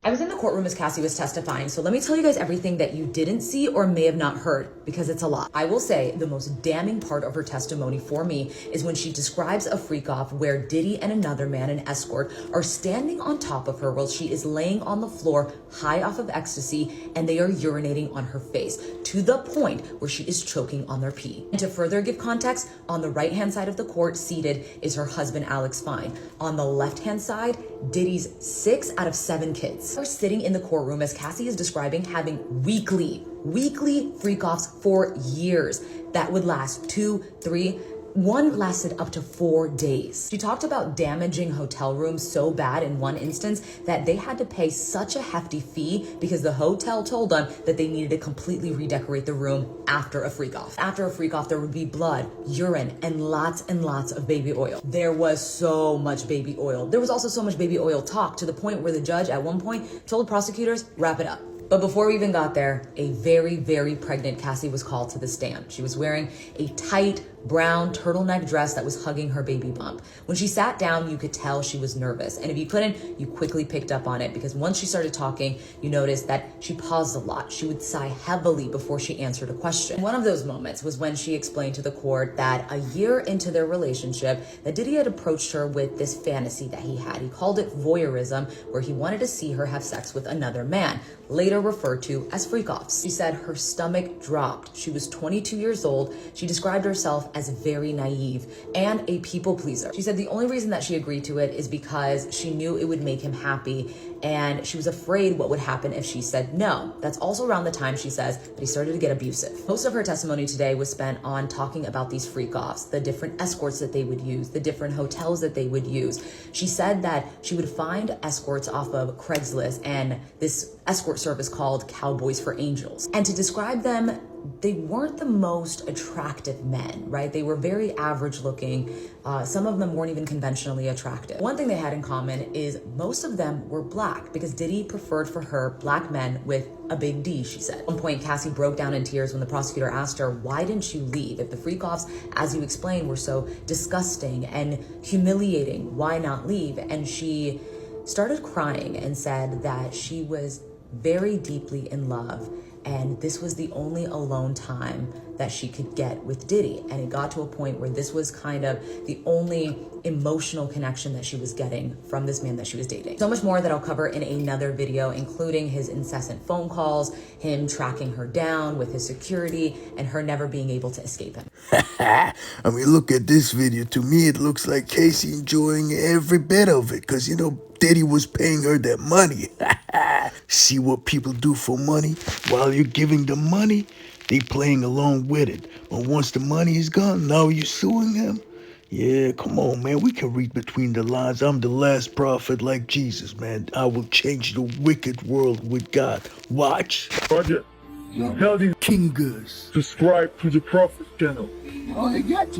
I was in the courtroom as Cassie was testifying, so let me tell you guys everything that you didn't see or may have not heard, because it's a lot. I will say the most damning part of her testimony for me is when she describes a freak-off where Diddy and another man, an escort, are standing on top of her while she is laying on the floor high off of ecstasy, and they are urinating on her face to the point where she is choking on their pee. And to further give context, on the right-hand side of the court seated is her husband, Alex Fine. On the left-hand side, Diddy's 6 out of 7 kids are sitting in the courtroom as Cassie is describing having weekly freak-offs for years that would last 2, 3, one lasted up to 4 days. She talked about damaging hotel rooms so bad in one instance that they had to pay such a hefty fee because the hotel told them that they needed to completely redecorate the room after a freak-off. After a freak-off, there would be blood, urine, and lots of baby oil. There was so much baby oil. There was also so much baby oil talk to the point where the judge at one point told prosecutors, wrap it up. But before we even got there, a very pregnant Cassie was called to the stand. She was wearing a tight brown turtleneck dress that was hugging her baby bump. When she sat down, you could tell she was nervous. And if you couldn't, you quickly picked up on it because once she started talking, you noticed that she paused a lot. She would sigh heavily before she answered a question. One of those moments was when she explained to the court that a year into their relationship, that Diddy had approached her with this fantasy that he had. He called it voyeurism, where he wanted to see her have sex with another man, later referred to as freak-offs. She said her stomach dropped. She was 22 years old. She described herself as very naive and a people pleaser. She said the only reason that she agreed to it is because she knew it would make him happy and she was afraid what would happen if she said no. That's also around the time, she says, that he started to get abusive. Most of her testimony today was spent on talking about these freak-offs, the different escorts that they would use, the different hotels that they would use. She said that she would find escorts off of Craigslist and this escort service called Cowboys for Angels. And to describe them, they weren't the most attractive men, right? They were very average looking. Some of them weren't even conventionally attractive. One thing they had in common is most of them were black because Diddy preferred for her black men with a big D, she said. At one point, Cassie broke down in tears when the prosecutor asked her, why didn't you leave? If the freak-offs, as you explained, were so disgusting and humiliating, why not leave? And she started crying and said that she was very deeply in love and this was the only alone time that she could get with Diddy. And it got to a point where this was kind of the only emotional connection that she was getting from this man that she was dating. So much more that I'll cover in another video, including his incessant phone calls, him tracking her down with his security, and her never being able to escape him. I mean, look at this video. To me, it looks like Cassie enjoying every bit of it because, you know, Diddy was paying her that money. See what people do for money? While you're giving them money, they playing along with it. But once the money is gone, now you're suing him? Yeah, come on, man. We can read between the lines. I'm the last prophet like Jesus, man. I will change the wicked world with God. Watch. Roger. Tell these Kingers. subscribe to the Prophet channel. Oh, I got you.